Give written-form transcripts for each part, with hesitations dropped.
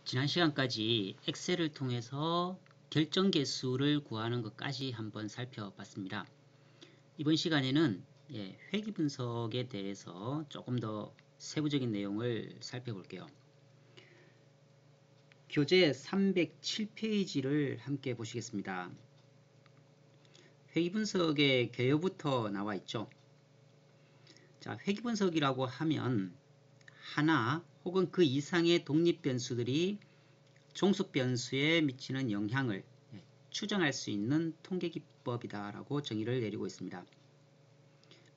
지난 시간까지 엑셀을 통해서 결정계수를 구하는 것까지 한번 살펴봤습니다. 이번 시간에는 회귀 분석에 대해서 조금 더 세부적인 내용을 살펴볼게요. 교재 307페이지를 함께 보시겠습니다. 회귀 분석의 개요부터 나와 있죠. 자, 회귀 분석이라고 하면 하나 혹은 그 이상의 독립 변수들이 종속 변수에 미치는 영향을 추정할 수 있는 통계 기법이다 라고 정의를 내리고 있습니다.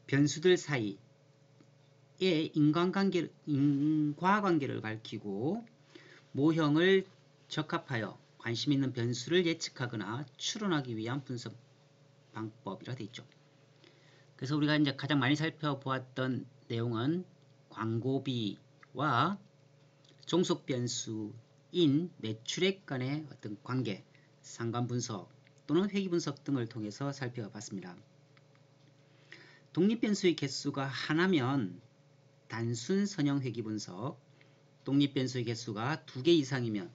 변수들 사이에 인과관계를 밝히고 모형을 적합하여 관심 있는 변수를 예측하거나 추론하기 위한 분석 방법이라 되어 있죠. 그래서 우리가 이제 가장 많이 살펴보았던 내용은 광고비와 종속 변수인 매출액 간의 어떤 관계, 상관 분석 또는 회귀 분석 등을 통해서 살펴봤습니다. 독립 변수의 개수가 하나면 단순 선형 회귀 분석, 독립 변수의 개수가 2개 이상이면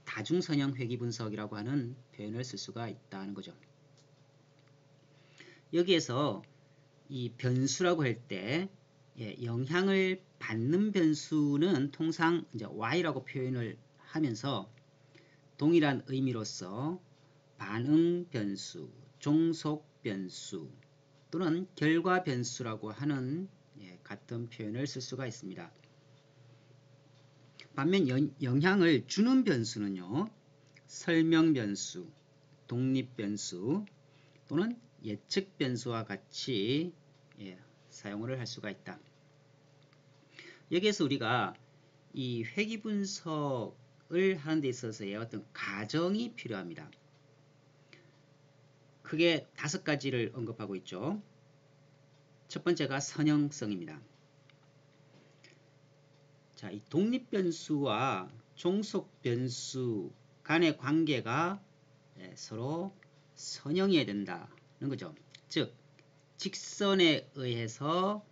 다중 선형 회귀 분석이라고 하는 표현을 쓸 수가 있다는 거죠. 여기에서 이 변수라고 할 때 영향을 받는 변수는 통상 이제 y라고 표현을 하면서 동일한 의미로서 반응 변수, 종속 변수 또는 결과 변수라고 하는 같은 표현을 쓸 수가 있습니다. 반면 영향을 주는 변수는요, 설명 변수, 독립 변수 또는 예측 변수와 같이 사용을 할 수가 있다. 여기에서 우리가 이 회귀 분석을 하는 데 있어서의 어떤 가정이 필요합니다. 크게 5가지를 언급하고 있죠. 첫 번째가 선형성입니다. 자, 이 독립 변수와 종속 변수 간의 관계가 서로 선형해야 된다는 거죠. 즉, 직선에 의해서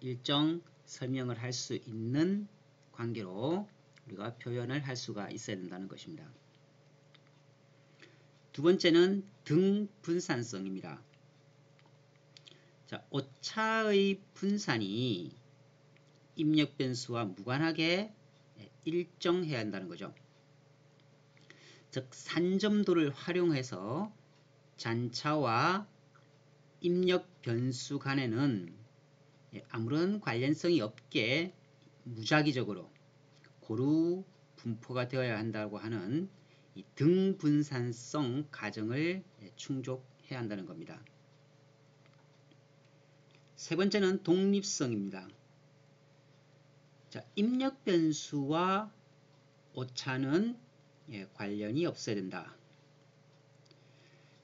일정 설명을 할 수 있는 관계로 우리가 표현을 할 수가 있어야 된다는 것입니다. 두 번째는 등분산성입니다. 자, 오차의 분산이 입력 변수와 무관하게 일정해야 한다는 거죠. 즉, 산점도를 활용해서 잔차와 입력 변수 간에는 아무런 관련성이 없게 무작위적으로 고루 분포가 되어야 한다고 하는 이 등분산성 가정을 충족해야 한다는 겁니다. 세 번째는 독립성입니다. 자, 입력 변수와 오차는 관련이 없어야 된다.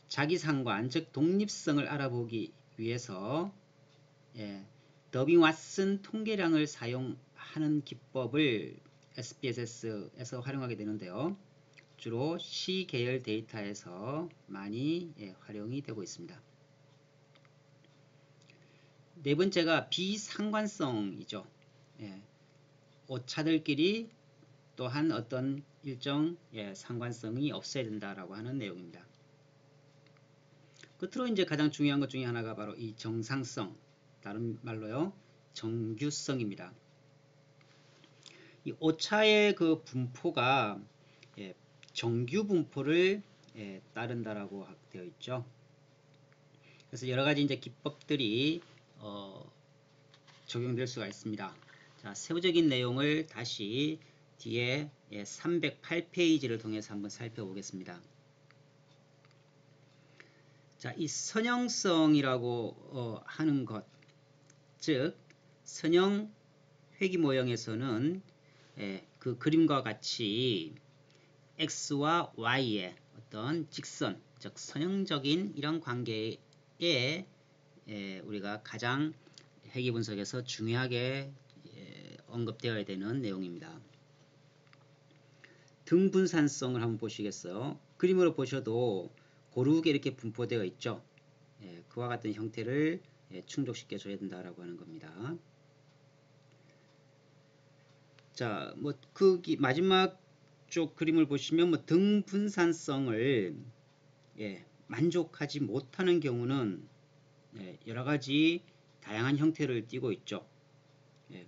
자기상관, 즉 독립성을 알아보기 위해서 더빙 왓슨 통계량을 사용하는 기법을 SPSS에서 활용하게 되는데요. 주로 C 계열 데이터에서 많이 활용이 되고 있습니다. 네 번째가 비상관성이죠. 오차들끼리 또한 어떤 일정 상관성이 없어야 된다라고 하는 내용입니다. 끝으로 이제 가장 중요한 것 중에 하나가 바로 이 정상성, 다른 말로요, 정규성입니다. 이 오차의 그 분포가 정규 분포를 따른다라고 되어 있죠. 그래서 여러 가지 이제 기법들이 적용될 수가 있습니다. 자, 세부적인 내용을 다시 뒤에 308페이지를 통해서 한번 살펴보겠습니다. 자, 이 선형성이라고 하는 것, 즉 선형 회귀 모형에서는 그 그림과 같이 x와 y의 어떤 직선, 즉 선형적인 이런 관계에 우리가 가장 회귀 분석에서 중요하게 언급되어야 되는 내용입니다. 등분산성을 한번 보시겠어요? 그림으로 보셔도 고르게 이렇게 분포되어 있죠. 그와 같은 형태를 충족시켜 줘야 된다라고 하는 겁니다. 자, 뭐 그 마지막 이쪽 그림을 보시면 뭐 등분산성을 만족하지 못하는 경우는 여러 가지 다양한 형태를 띠고 있죠.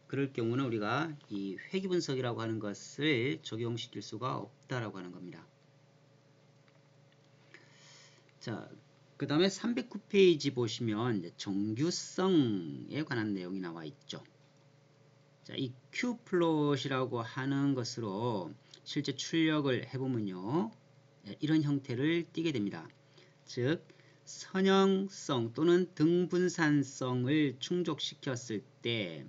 그럴 경우는 우리가 이 회귀분석이라고 하는 것을 적용시킬 수가 없다라고 하는 겁니다. 자, 그 다음에 309페이지 보시면 정규성에 관한 내용이 나와 있죠. 자, 이 Q플롯이라고 하는 것으로 실제 출력을 해보면요, 이런 형태를 띠게 됩니다. 즉, 선형성 또는 등분산성을 충족시켰을 때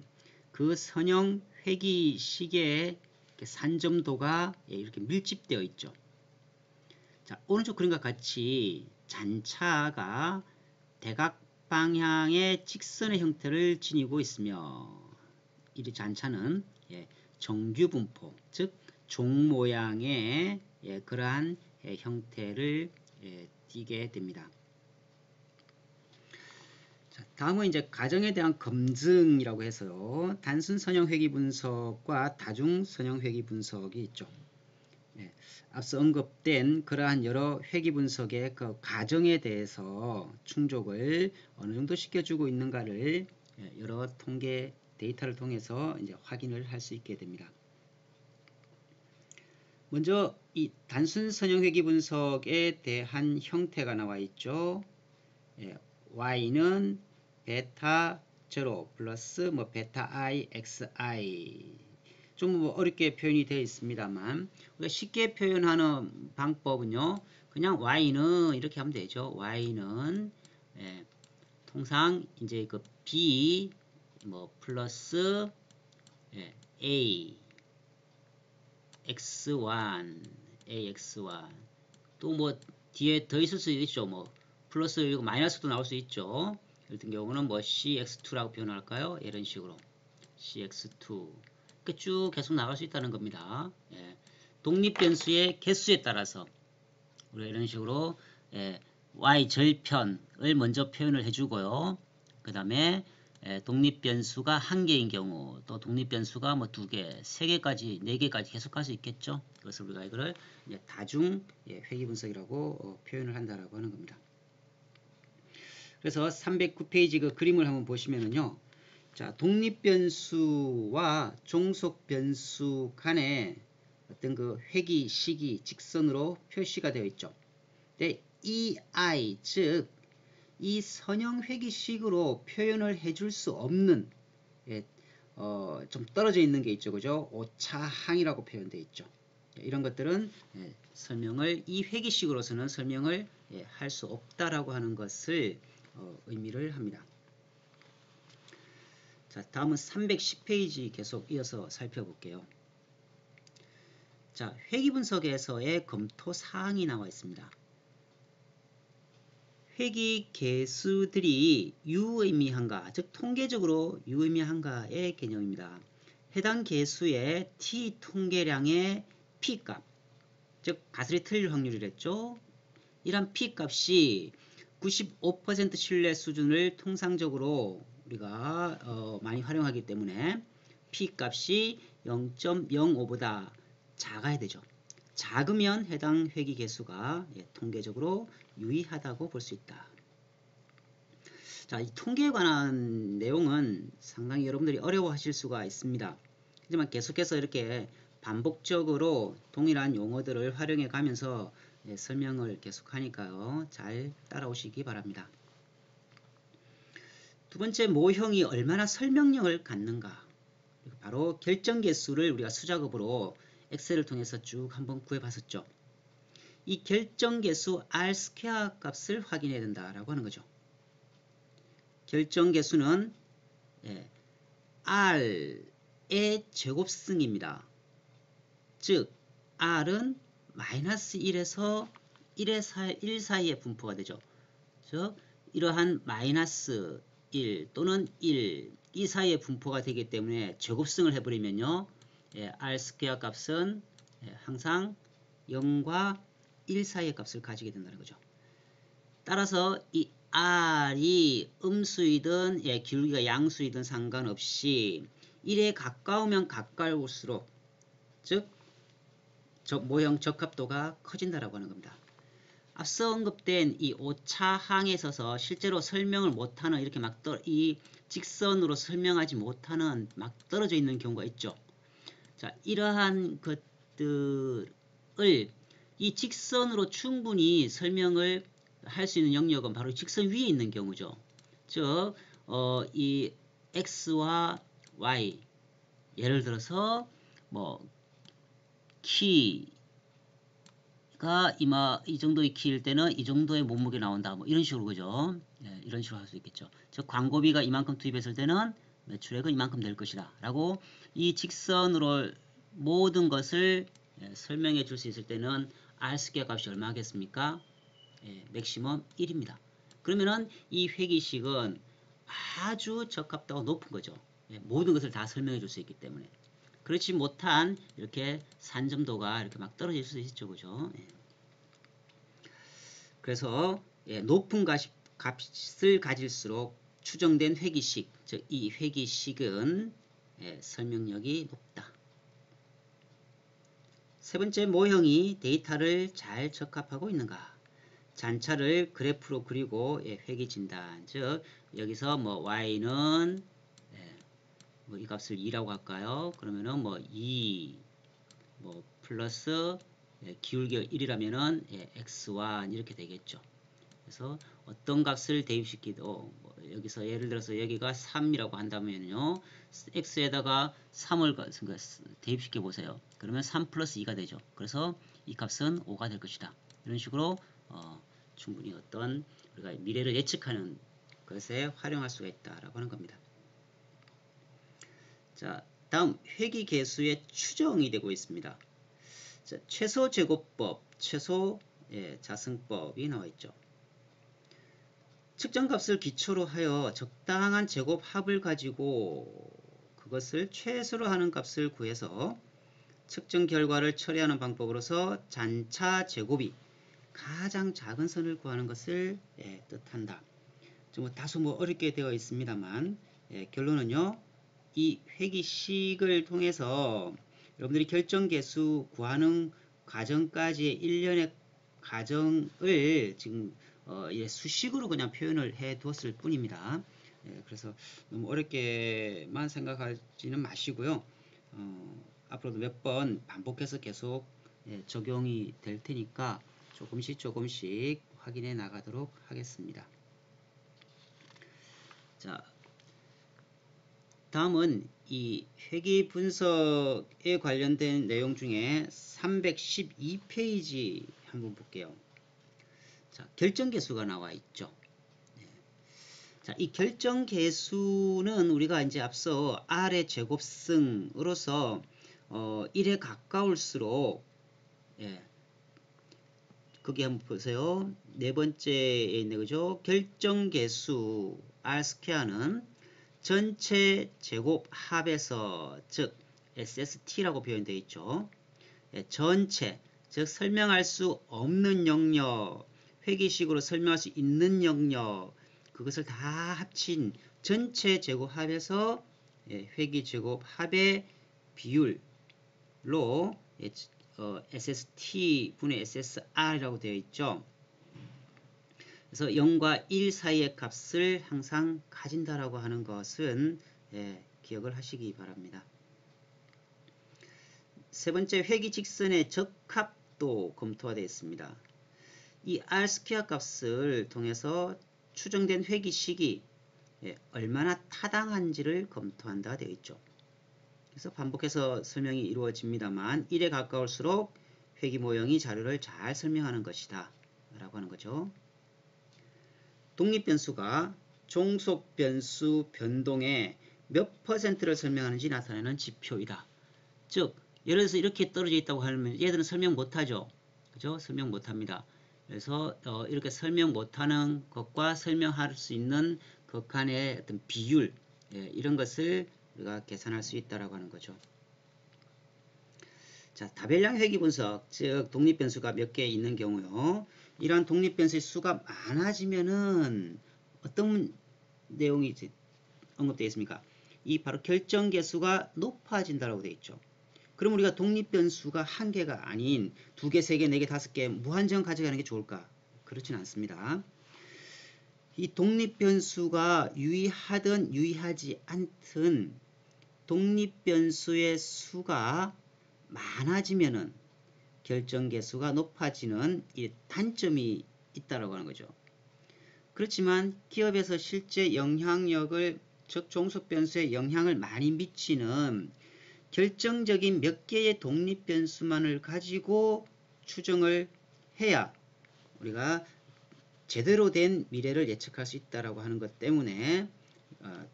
그 선형 회귀식의 산점도가 이렇게 밀집되어 있죠. 자, 오른쪽 그림과 같이 잔차가 대각 방향의 직선의 형태를 지니고 있으며 이 잔차는 정규분포, 즉 종 모양의 그러한 형태를 띠게 됩니다. 자, 다음은 이제 가정에 대한 검증이라고 해서요, 단순 선형 회귀 분석과 다중 선형 회귀 분석이 있죠. 앞서 언급된 그러한 여러 회귀 분석의 그 과정에 대해서 충족을 어느 정도 시켜주고 있는가를 여러 통계 데이터를 통해서 이제 확인을 할 수 있게 됩니다. 먼저 이 단순 선형 회귀 분석에 대한 형태가 나와 있죠. y는 베타 0 플러스 뭐 베타 i xi, 좀 뭐 어렵게 표현이 되어 있습니다만 우리가 쉽게 표현하는 방법은요, 그냥 y는 이렇게 하면 되죠. y는 통상 이제 그 b 뭐 플러스 a x1 ax1, 또 뭐 뒤에 더 있을 수도 있죠. 뭐 플러스 그리고 마이너스도 나올 수 있죠. 같은 경우는 뭐 cx2라고 표현할까요? 이런 식으로 cx2 이렇게 쭉 계속 나갈 수 있다는 겁니다. 독립변수의 개수에 따라서 우리가 이런 식으로 y 절편을 먼저 표현을 해주고요. 그 다음에 독립변수가 한 개인 경우, 또 독립변수가 뭐 2개, 3개까지, 4개까지 계속 갈 수 있겠죠. 그래서 우리가 이거를 이제 다중 회귀분석이라고 표현을 한다라고 하는 겁니다. 그래서 309페이지 그 그림을 한번 보시면은요, 자, 독립변수와 종속변수 간의 어떤 그 회귀 시기 직선으로 표시가 되어 있죠. 근데 이 i, 즉 이 선형 회귀식으로 표현을 해줄 수 없는 좀 떨어져 있는 게 있죠, 그죠? 오차항이라고 표현되어 있죠. 이런 것들은 설명을 이 회귀식으로서는 설명을 할 수 없다라고 하는 것을 의미를 합니다. 자, 다음은 310페이지 계속 이어서 살펴볼게요. 자, 회귀분석에서의 검토 사항이 나와 있습니다. 회귀 개수들이 유의미한가, 즉 통계적으로 유의미한가의 개념입니다. 해당 개수의 t 통계량의 p값, 즉 가설이 틀릴 확률이랬죠. 이런 p값이 95% 신뢰 수준을 통상적으로 우리가 많이 활용하기 때문에 p값이 0.05보다 작아야 되죠. 작으면 해당 회귀 개수가 통계적으로 유의하다고 볼 수 있다. 자, 이 통계에 관한 내용은 상당히 여러분들이 어려워하실 수가 있습니다. 하지만 계속해서 이렇게 반복적으로 동일한 용어들을 활용해 가면서 설명을 계속하니까요, 잘 따라오시기 바랍니다. 두 번째, 모형이 얼마나 설명력을 갖는가, 바로 결정계수를 우리가 수작업으로 엑셀을 통해서 쭉 한번 구해봤었죠. 이 결정계수 R² 값을 확인해야 된다라고 하는 거죠. 결정계수는 R의 제곱승입니다. 즉 R은 마이너스 1에서 1 사이에 분포가 되죠. 즉 이러한 마이너스 1 또는 1, 이 사이에 분포가 되기 때문에 제곱승을 해버리면요, R² 값은 항상 0과 1 사이의 값을 가지게 된다는 거죠. 따라서 이 R이 음수이든 기울기가 양수이든 상관없이 1에 가까우면 가까울수록, 즉 모형 적합도가 커진다라고 하는 겁니다. 앞서 언급된 이 5차 항에 있어서 실제로 설명을 못하는 이렇게 이 직선으로 설명하지 못하는 막 떨어져 있는 경우가 있죠. 자, 이러한 것들을 이 직선으로 충분히 설명을 할 수 있는 영역은 바로 직선 위에 있는 경우죠. 즉, 이 x와 y, 예를 들어서 뭐 키가 이 정도의 키일 때는 이 정도의 몸무게 나온다. 뭐 이런 식으로 그죠? 예, 이런 식으로 할 수 있겠죠. 즉 광고비가 이만큼 투입했을 때는 매출액은 이만큼 될 것이다. 라고 이 직선으로 모든 것을 설명해 줄 수 있을 때는 R 스퀘어 값이 얼마 하겠습니까? 맥시멈 1입니다. 그러면은 이 회기식은 아주 적합도가 높은 거죠. 모든 것을 다 설명해 줄 수 있기 때문에. 그렇지 못한 이렇게 산점도가 이렇게 막 떨어질 수 있죠. 그죠? 그래서 높은 값을 가질수록 추정된 회기식, 즉 이 회기식은 설명력이 높다. 세 번째, 모형이 데이터를 잘 적합하고 있는가? 잔차를 그래프로 그리고 회기 진단, 즉 여기서 뭐 y는 뭐 이 값을 2라고 할까요? 그러면은 뭐 2 뭐 플러스 기울기가 1이라면은 x1 이렇게 되겠죠. 그래서 어떤 값을 대입시키도 뭐 여기서 예를 들어서 여기가 3이라고 한다면요. x에다가 3을 대입시켜 보세요. 그러면 3 플러스 2가 되죠. 그래서 이 값은 5가 될 것이다. 이런 식으로 충분히 어떤 우리가 미래를 예측하는 것에 활용할 수가 있다라고 하는 겁니다. 자, 다음 회기계수의 추정이 되고 있습니다. 자, 최소제곱법, 최소 자승법이 나와 있죠. 측정값을 기초로 하여 적당한 제곱합을 가지고 그것을 최소로 하는 값을 구해서 측정 결과를 처리하는 방법으로서 잔차 제곱이 가장 작은 선을 구하는 것을 뜻한다. 좀 다소 어렵게 되어 있습니다만 결론은요. 이 회기식을 통해서 여러분들이 결정계수 구하는 과정까지의 일련의 과정을 지금 수식으로 그냥 표현을 해 두었을 뿐입니다. 그래서 너무 어렵게만 생각하지는 마시고요. 앞으로도 몇 번 반복해서 계속 적용이 될 테니까 조금씩 확인해 나가도록 하겠습니다. 자, 다음은 이 회기 분석에 관련된 내용 중에 312페이지 한번 볼게요. 자, 결정계수가 나와 있죠. 자, 이 결정계수는 우리가 이제 앞서 R의 제곱승으로서 1에 가까울수록 거기 한번 보세요. 네 번째에 있는 거죠. 결정계수 R 스퀘어는 전체 제곱 합에서 즉 SST라고 표현되어 있죠. 전체 즉 설명할 수 없는 영역, 회기식으로 설명할 수 있는 영역 그것을 다 합친 전체 제곱 합에서 회기 제곱 합의 비율로 SST 분의 SSR이라고 되어 있죠. 그래서 0과 1 사이의 값을 항상 가진다라고 하는 것은 기억을 하시기 바랍니다. 세 번째, 회기 직선의 적합도 검토가 되어 있습니다. 이 R 스퀘어 값을 통해서 추정된 회기식이 얼마나 타당한지를 검토한다 되어 있죠. 그래서 반복해서 설명이 이루어집니다만 1에 가까울수록 회기 모형이 자료를 잘 설명하는 것이다 라고 하는 거죠. 독립변수가 종속변수 변동의 몇 퍼센트를 설명하는지 나타내는 지표이다. 즉 예를 들어서 이렇게 떨어져 있다고 하면 얘들은 설명 못하죠. 그죠? 설명 못합니다. 그래서 이렇게 설명 못하는 것과 설명할 수 있는 그 간의 어떤 비율 이런 것을 우리가 계산할 수 있다라고 하는 거죠. 자, 다별량 회기 분석, 즉 독립변수가 몇 개 있는 경우요. 이러한 독립변수의 수가 많아지면은 어떤 내용이 언급되어 있습니까? 이 바로 결정계수가 높아진다고 되어 있죠. 그럼 우리가 독립변수가 한 개가 아닌 두 개, 세 개, 네 개, 다섯 개 무한정 가져가는 게 좋을까? 그렇진 않습니다. 이 독립변수가 유의하든 유의하지 않든 독립변수의 수가 많아지면은 결정계수가 높아지는 이 단점이 있다라고 하는 거죠. 그렇지만 기업에서 실제 영향력을, 즉 종속변수에 영향을 많이 미치는 결정적인 몇 개의 독립변수만을 가지고 추정을 해야 우리가 제대로 된 미래를 예측할 수 있다라고 하는 것 때문에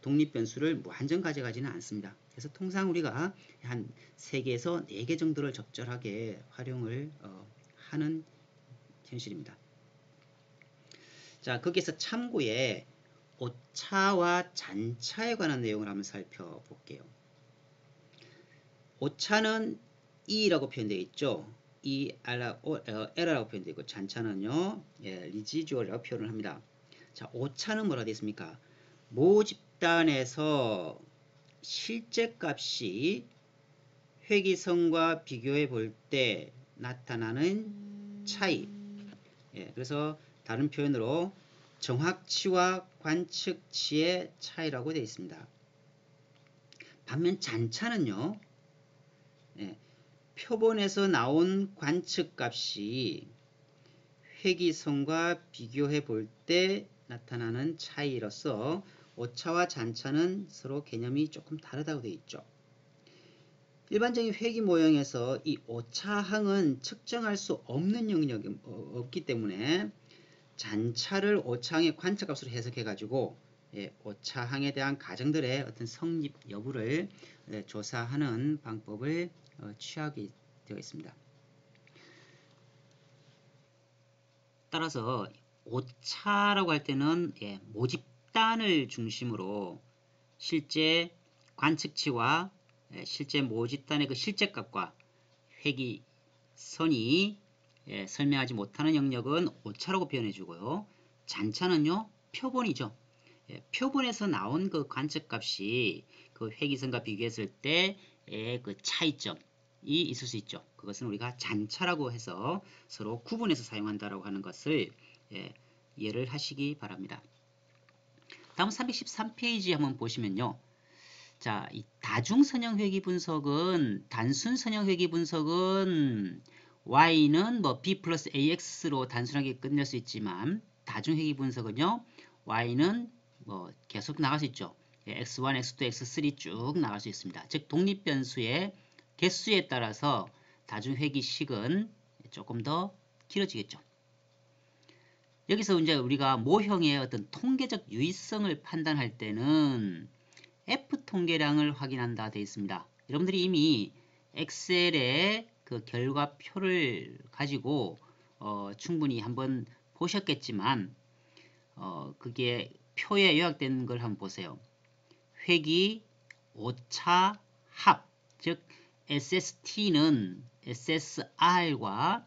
독립변수를 무한정 가져가지는 않습니다. 그래서 통상 우리가 한 3개에서 4개 정도를 적절하게 활용을 하는 현실입니다. 자, 거기에서 참고에 오차와 잔차에 관한 내용을 한번 살펴볼게요. 오차는 E라고 표현되어 있죠. L라고 표현되어 있고 잔차는요, residual이라고 표현을 합니다. 자, 오차는 뭐라 되어 있습니까? 모집단에서 실제 값이 회기선과 비교해 볼 때 나타나는 차이. 그래서 다른 표현으로 정확치와 관측치의 차이라고 되어 있습니다. 반면 잔차는요, 표본에서 나온 관측값이 회기선과 비교해 볼 때 나타나는 차이로서 오차와 잔차는 서로 개념이 조금 다르다고 되어 있죠. 일반적인 회기 모형에서 이 오차항은 측정할 수 없는 영역이 없기 때문에 잔차를 오차항의 관측값으로 해석해 가지고 오차항에 대한 가정들의 어떤 성립 여부를 조사하는 방법을 취하게 되어 있습니다. 따라서 오차라고 할 때는 모집단을 중심으로 실제 관측치와 실제 모집단의 그 실제값과 회기선이 설명하지 못하는 영역은 오차라고 표현해 주고요. 잔차는요, 표본이죠. 표본에서 나온 그 관측값이 그 회기선과 비교했을 때의 그 차이점이 있을 수 있죠. 그것은 우리가 잔차라고 해서 서로 구분해서 사용한다라고 하는 것을 이해를 하시기 바랍니다. 다음 313페이지 한번 보시면요. 자, 이 다중선형 회귀 분석은 단순 선형 회귀 분석은 y는 뭐 b 플러스 ax로 단순하게 끝낼 수 있지만 다중 회귀 분석은요, y는 뭐 계속 나갈 수 있죠. x1, x2, x3 쭉 나갈 수 있습니다. 즉 독립변수의 개수에 따라서 다중 회귀식은 조금 더 길어지겠죠. 여기서 이제 우리가 모형의 어떤 통계적 유의성을 판단할 때는 F 통계량을 확인한다 되어 있습니다. 여러분들이 이미 엑셀의 그 결과표를 가지고 충분히 한번 보셨겠지만 그게 표에 요약된 걸 한번 보세요. 회기, 오차, 합, 즉 SST는 SSR과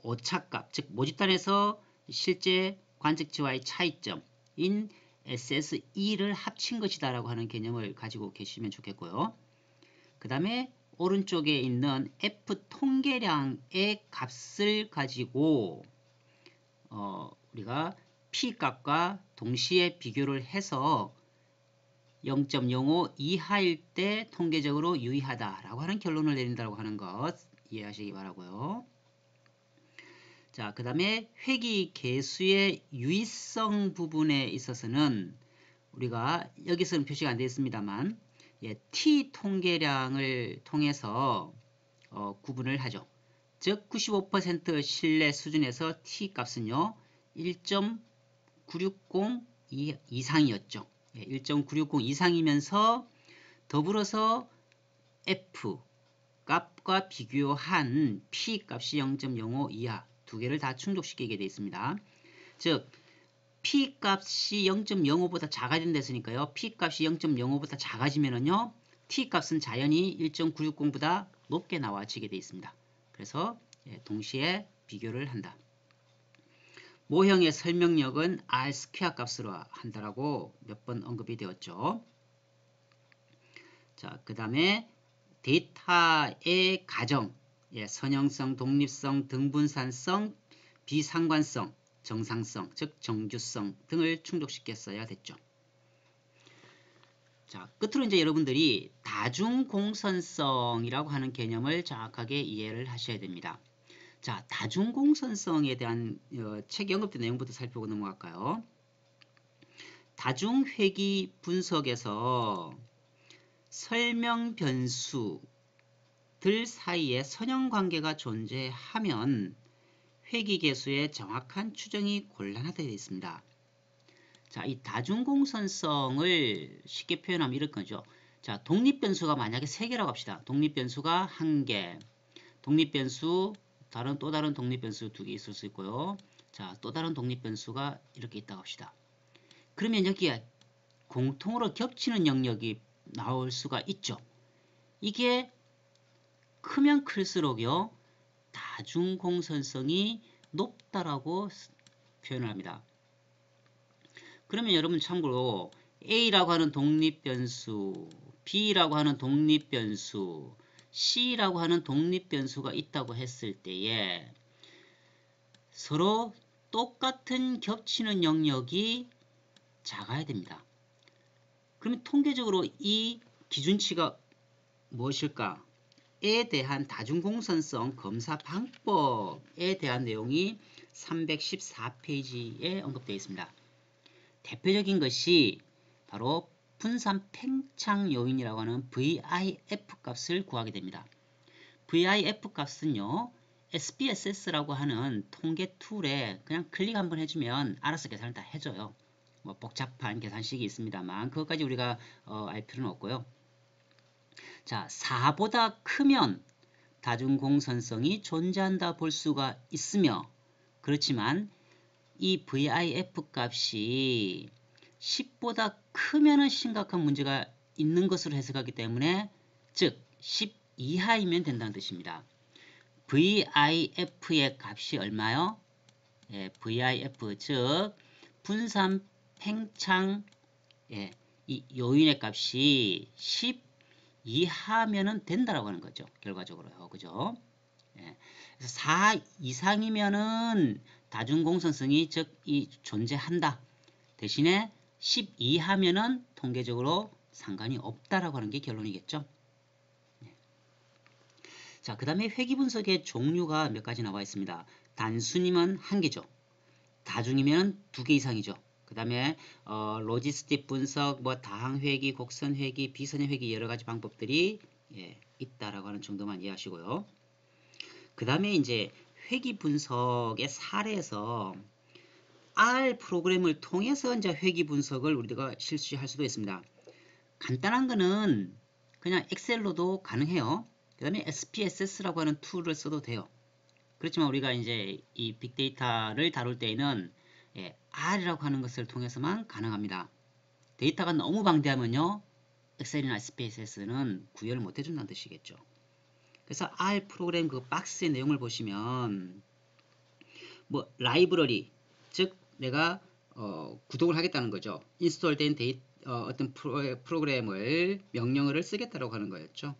오차값, 즉 모집단에서 실제 관측치와의 차이점인 SSE를 합친 것이다 라고 하는 개념을 가지고 계시면 좋겠고요. 그 다음에 오른쪽에 있는 F 통계량의 값을 가지고 우리가 P 값과 동시에 비교를 해서 0.05 이하일 때 통계적으로 유의하다라고 하는 결론을 내린다고 하는 것 이해하시기 바라고요. 자, 그 다음에 회귀 개수의 유의성 부분에 있어서는 우리가 여기서는 표시가 안 되어 있습니다만 T 통계량을 통해서 구분을 하죠. 즉 95% 신뢰 수준에서 T 값은요 1.960 이상이었죠. 1.960 이상이면서 더불어서 F 값과 비교한 P 값이 0.05 이하 두 개를 다 충족시키게 되어 있습니다. 즉 P 값이 0.05보다 작아야 된다 했으니까요. P 값이 0.05보다 작아지면은요. T 값은 자연히 1.960보다 높게 나와지게 되어 있습니다. 그래서 동시에 비교를 한다. 모형의 설명력은 R 스퀘어 값으로 한다라고 몇 번 언급이 되었죠. 자, 그 다음에 데이터의 가정, 선형성, 독립성, 등분산성, 비상관성, 정상성, 즉 정규성 등을 충족시켰어야 됐죠. 자, 끝으로 이제 여러분들이 다중공선성이라고 하는 개념을 정확하게 이해를 하셔야 됩니다. 자, 다중공선성에 대한 책에 언급된 내용부터 살펴보고 넘어갈까요? 다중회귀 분석에서 설명 변수들 사이에 선형관계가 존재하면 회귀계수의 정확한 추정이 곤란하다 되어 있습니다. 자, 이 다중공선성을 쉽게 표현하면 이럴 거죠. 자, 독립변수가 만약에 3개라고 합시다. 독립변수가 1개, 독립변수, 또 다른 독립변수 2개 있을 수 있고요. 자, 또 다른 독립변수가 이렇게 있다고 합시다. 그러면 여기에 공통으로 겹치는 영역이 나올 수가 있죠. 이게 크면 클수록요, 다중공선성이 높다라고 표현을 합니다. 그러면 여러분 참고로 A라고 하는 독립변수, B라고 하는 독립변수, C라고 하는 독립변수가 있다고 했을 때에 서로 똑같은 겹치는 영역이 작아야 됩니다. 그러면 통계적으로 이 기준치가 무엇일까? 에 대한 다중공선성 검사 방법에 대한 내용이 314페이지에 언급되어 있습니다. 대표적인 것이 바로 분산 팽창 요인이라고 하는 VIF 값을 구하게 됩니다. VIF 값은요, SPSS라고 하는 통계 툴에 그냥 클릭 한번 해주면 알아서 계산을 다 해줘요. 뭐 복잡한 계산식이 있습니다만 그것까지 우리가 알 필요는 없고요. 자, 4보다 크면 다중공선성이 존재한다 볼 수가 있으며, 그렇지만 이 VIF 값이 10보다 크면은 심각한 문제가 있는 것으로 해석하기 때문에, 즉 10 이하이면 된다는 뜻입니다. VIF의 값이 얼마요? VIF 즉 분산 팽창 이 요인의 값이 10 이하면은 된다라고 하는 거죠. 결과적으로요. 그죠? 그래서 4 이상이면은 다중공선성이 즉 존재한다. 대신에 10 이하면은 통계적으로 상관이 없다라고 하는 게 결론이겠죠. 자, 그 다음에 회귀분석의 종류가 몇 가지 나와 있습니다. 단순이면 1개죠. 다중이면 2개 이상이죠. 그 다음에 로지스틱 분석, 뭐 다항회귀, 곡선회귀, 비선회귀 여러 가지 방법들이 있다라고 하는 정도만 이해하시고요. 그 다음에 이제 회귀 분석의 사례에서 R 프로그램을 통해서 이제 회귀 분석을 우리가 실시할 수도 있습니다. 간단한 거는 그냥 엑셀로도 가능해요. 그 다음에 SPSS라고 하는 툴을 써도 돼요. 그렇지만 우리가 이제 이 빅데이터를 다룰 때에는 R이라고 하는 것을 통해서만 가능합니다. 데이터가 너무 방대하면요, 엑셀이나 SPSS는 구현을 못 해준다는 뜻이겠죠. 그래서 R 프로그램 그 박스의 내용을 보시면 뭐 라이브러리, 즉 내가 구독을 하겠다는 거죠. 인스톨된 어떤 프로그램을 명령어를 쓰겠다라고 하는 거였죠.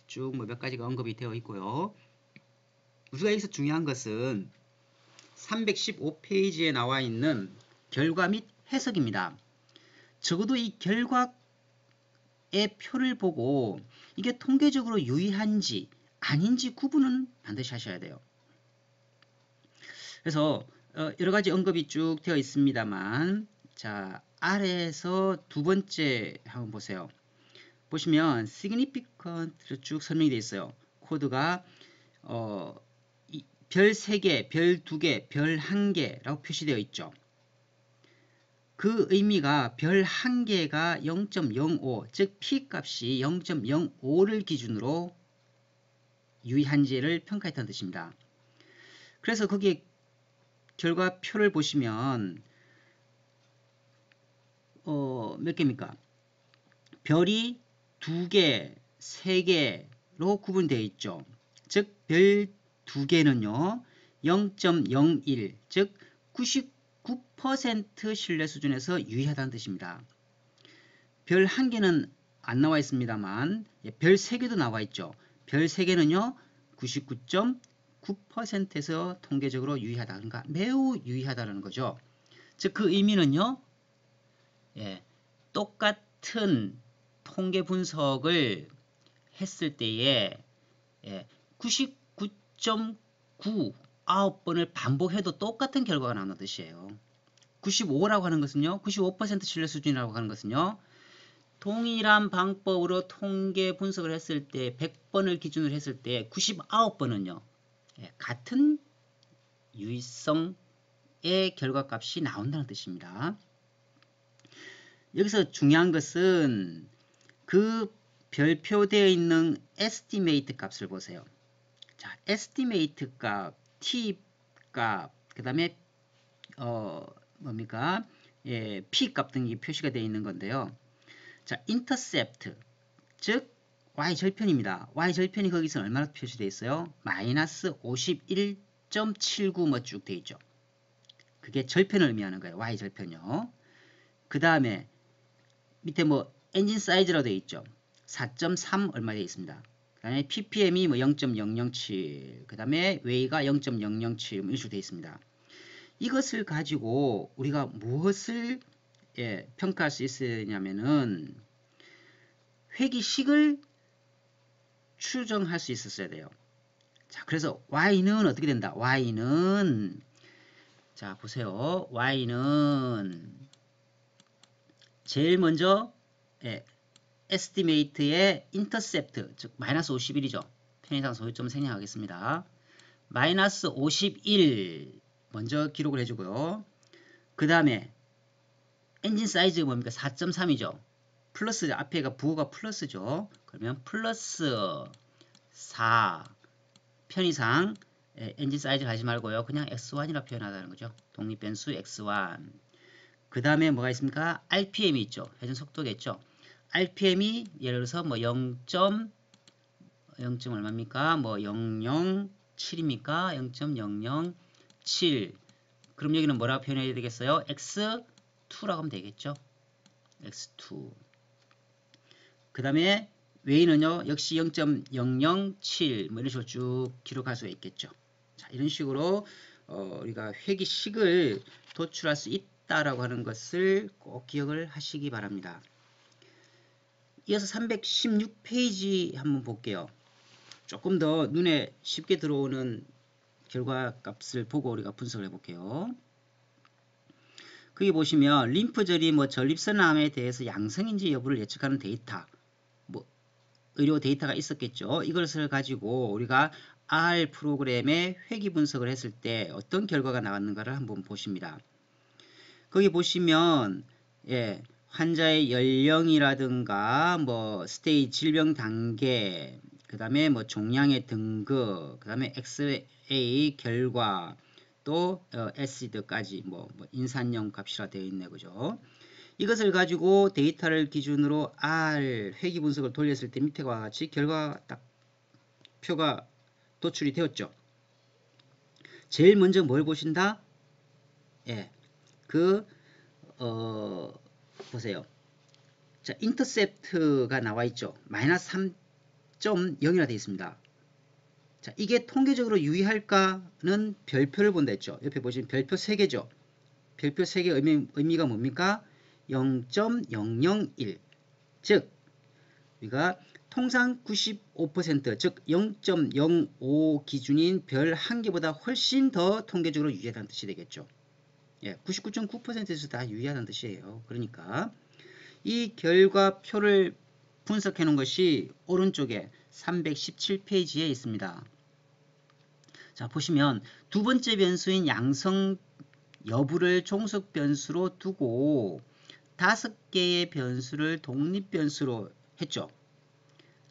쭉 뭐 몇 가지가 언급이 되어 있고요. 우리가 여기서 중요한 것은 315페이지에 나와 있는 결과 및 해석입니다. 적어도 이 결과의 표를 보고 이게 통계적으로 유의한지 아닌지 구분은 반드시 하셔야 돼요. 그래서 여러 가지 언급이 쭉 되어 있습니다만, 자, 아래에서 두 번째 한번 보세요. 보시면 significant 쭉 설명이 되어 있어요. 코드가 별 3개, 별 2개, 별 1개라고 표시되어 있죠. 그 의미가 별 1개가 0.05, 즉 P값이 0.05를 기준으로 유의한지를 평가했다는 뜻입니다. 그래서 거기에 결과표를 보시면 몇 개입니까? 별이 2개, 3개로 구분되어 있죠. 즉 별 2개는요 0.01, 즉 99% 신뢰 수준에서 유의하다는 뜻입니다. 별 1개는 안 나와 있습니다만 별 3개도 나와 있죠. 별 3개는요 99.9%에서 통계적으로 유의하다. 그러니까 매우 유의하다는 거죠. 즉 그 의미는요 똑같은 통계 분석을 했을 때에 99.9번을 반복해도 똑같은 결과가 나오는 뜻이에요. 95라고 하는 것은요 95% 신뢰 수준이라고 하는 것은요 동일한 방법으로 통계 분석을 했을 때 100번을 기준으로 했을 때 99번은요 같은 유의성의 결과값이 나온다는 뜻입니다. 여기서 중요한 것은 그 별표되어 있는 estimate 값을 보세요. 자, estimate 값, t 값, 그 다음에 뭡니까? p 값 등이 표시가 되어 있는 건데요. 자, intercept, 즉 y절편입니다. y절편이 거기서 얼마나 표시되어 있어요? 마이너스 51.79 뭐 쭉 되어 있죠. 그게 절편을 의미하는 거예요. y절편이요. 그 다음에 밑에 뭐 엔진 사이즈라고 되어 있죠. 4.3 얼마 되어 있습니다. 그 다음에 ppm이 뭐 0.007, 그 다음에 웨이가 0.007 이런 식으로 되어 있습니다. 이것을 가지고 우리가 무엇을 평가할 수 있느냐면은 회기식을 추정할 수 있었어야 돼요. 자, 그래서 y는 어떻게 된다? y는 자 보세요. y는 제일 먼저 estimate의 intercept, 즉 마이너스 51이죠. 편의상 소요점 생략하겠습니다. 마이너스 51 먼저 기록을 해주고요. 그 다음에 엔진 사이즈가 뭡니까? 4.3이죠. 플러스 앞에가 부호가 플러스죠. 그러면 플러스 4 편의상 엔진 사이즈 가지 말고요. 그냥 x1이라 표현하다는 거죠. 독립변수 x1. 그 다음에 뭐가 있습니까? RPM이 있죠. 회전 속도겠죠. RPM이 예를 들어서 뭐 0. 얼마입니까? 뭐 007입니까? 0.007. 그럼 여기는 뭐라고 표현해야 되겠어요? X2라고 하면 되겠죠. X2. 그 다음에 웨이는요. 역시 0.007 뭐 이런 식으로 쭉 기록할 수가 있겠죠. 자, 이런 식으로 우리가 회기식을 도출할 수 있다라고 하는 것을 꼭 기억을 하시기 바랍니다. 이어서 316페이지 한번 볼게요. 조금 더 눈에 쉽게 들어오는 결과 값을 보고 우리가 분석을 해볼게요. 거기 보시면 림프절이 뭐 전립선암에 대해서 양성인지 여부를 예측하는 데이터, 뭐 의료 데이터가 있었겠죠. 이것을 가지고 우리가 R 프로그램의 회귀 분석을 했을 때 어떤 결과가 나왔는가를 한번 보십니다. 거기 보시면 환자의 연령이라든가 뭐 스테이지 질병 단계, 그 다음에 뭐 종양의 등급, 그 다음에 엑스레이 결과, 또 에시드까지 뭐 인산염 값이라 되어 있네, 그죠? 이것을 가지고 데이터를 기준으로 R 회귀 분석을 돌렸을 때 밑에와 같이 결과 딱 표가 도출이 되었죠. 제일 먼저 뭘 보신다? 보세요. 자, 인터셉트가 나와 있죠. 마이너스 3.0이라 되어 있습니다. 자, 이게 통계적으로 유의할까는 별표를 본다 했죠. 옆에 보시면 별표 3개죠. 별표 3개 의미가 뭡니까? 0.001. 즉, 우리가 통상 95%, 즉 0.05 기준인 별 1개보다 훨씬 더 통계적으로 유의하다는 뜻이 되겠죠. 99.9%에서 다 유의하다는 뜻이에요. 그러니까 이 결과표를 분석해 놓은 것이 오른쪽에 317페이지에 있습니다. 자, 보시면 두 번째 변수인 양성 여부를 종속 변수로 두고 5개의 변수를 독립 변수로 했죠.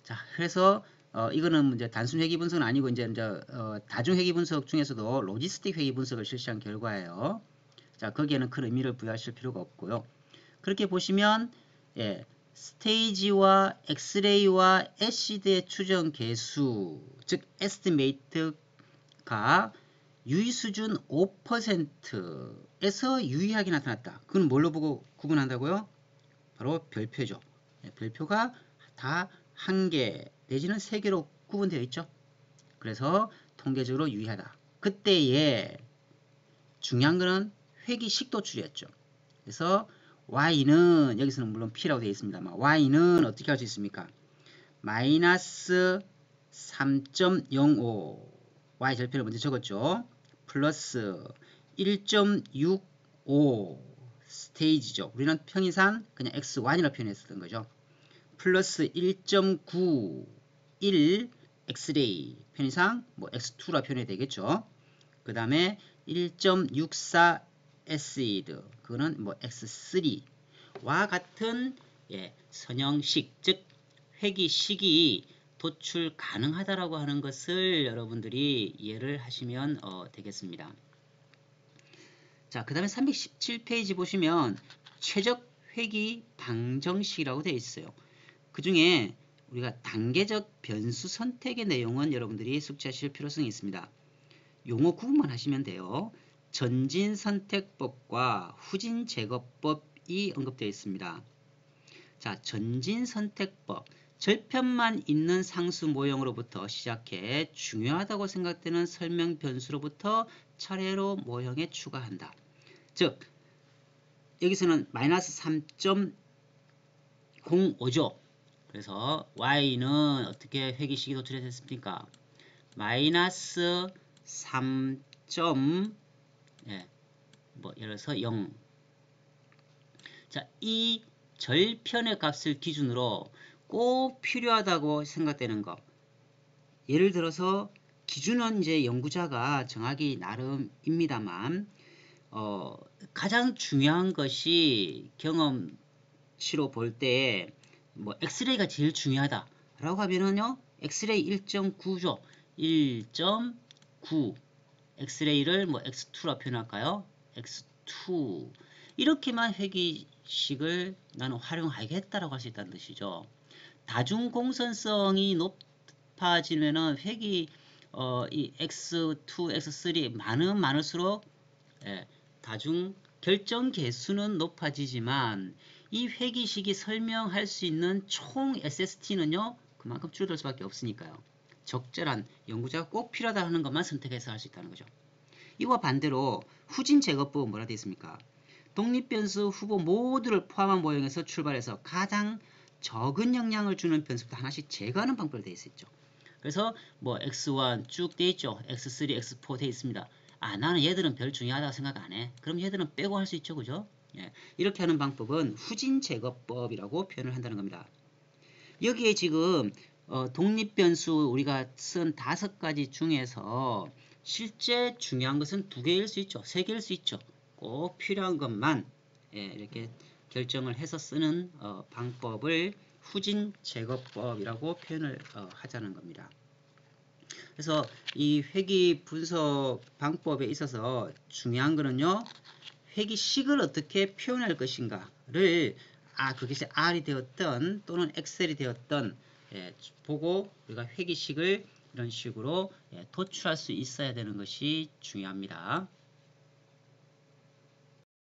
자, 그래서 이거는 이제 단순 회귀 분석은 아니고 이제 다중 회귀 분석 중에서도 로지스틱 회귀 분석을 실시한 결과예요. 자, 거기에는 큰 의미를 부여하실 필요가 없고요. 그렇게 보시면 스테이지와 엑스레이와 애시드의 추정 개수, 즉 에스티메이트가 유의 수준 5%에서 유의하게 나타났다. 그건 뭘로 보고 구분한다고요? 바로 별표죠. 별표가 다 한 개 내지는 3개로 구분되어 있죠. 그래서 통계적으로 유의하다. 그때에 중요한 거는 회기식도 줄였죠. 그래서 y는 여기서는 물론 p라고 되어 있습니다만 y는 어떻게 할 수 있습니까? 마이너스 3.05 y 절편을 먼저 적었죠. 플러스 1.65 스테이지죠. 우리는 평이상 그냥 x1이라고 표현했었던 거죠. 플러스 1.91 엑스레이 편의상 뭐 x2라 표현이 되겠죠. 그 다음에 1.64 에시드 그거는 뭐 x3와 같은 선형식 즉 회기식이 도출 가능하다라고 하는 것을 여러분들이 이해를 하시면 되겠습니다. 자, 그 다음에 317페이지 보시면 최적 회기 방정식이라고 되어 있어요. 그 중에 우리가 단계적 변수 선택의 내용은 여러분들이 숙지하실 필요성이 있습니다. 용어 구분만 하시면 돼요. 전진 선택법과 후진 제거법이 언급되어 있습니다. 자, 전진 선택법. 절편만 있는 상수 모형으로부터 시작해 중요하다고 생각되는 설명 변수로부터 차례로 모형에 추가한다. 즉, 여기서는 마이너스 3.05죠. 그래서 y는 어떻게 회기식이 도출됐습니까? 마이너스 3. 예를 들어서 0. 자, 이 절편의 값을 기준으로 꼭 필요하다고 생각되는 것. 예를 들어서 기준은 이제 연구자가 정하기 나름입니다만 가장 중요한 것이 경험치로 볼 때 뭐 엑스레이가 제일 중요하다라고 하면은요. 엑스레이 1.9죠. 1.9 엑스레이를 뭐 x2라 표현할까요? x2 이렇게만 회기식을 나는 활용하겠다라고 할 수 있다는 뜻이죠. 다중공선성이 높아지면은 회기 이 x2, x3 많을수록 다중 결정 개수는 높아지지만 이 회기식이 설명할 수 있는 총 SST는요 그만큼 줄어들 수밖에 없으니까요. 적절한 연구자가 꼭 필요하다 하는 것만 선택해서 할 수 있다는 거죠. 이와 반대로 후진 제거법은 뭐라 되어 있습니까? 독립변수 후보 모두를 포함한 모형에서 출발해서 가장 적은 영향을 주는 변수부터 하나씩 제거하는 방법으로 되어 있었죠. 그래서 뭐 x1 쭉 되어 있죠. x3, x4 되어 있습니다. 아, 나는 얘들은 별 중요하다고 생각 안 해. 그럼 얘들은 빼고 할 수 있죠. 그죠? 이렇게 하는 방법은 후진 제거법이라고 표현을 한다는 겁니다. 여기에 지금 독립변수 우리가 쓴 5가지 중에서 실제 중요한 것은 2개일 수 있죠. 3개일 수 있죠. 꼭 필요한 것만 이렇게 결정을 해서 쓰는 방법을 후진 제거법이라고 표현을 하자는 겁니다. 그래서 이 회기 분석 방법에 있어서 중요한 거는요. 회기식을 어떻게 표현할 것인가를 그것이 R이 되었던 또는 엑셀이 되었던 보고 우리가 회기식을 이런 식으로 도출할 수 있어야 되는 것이 중요합니다.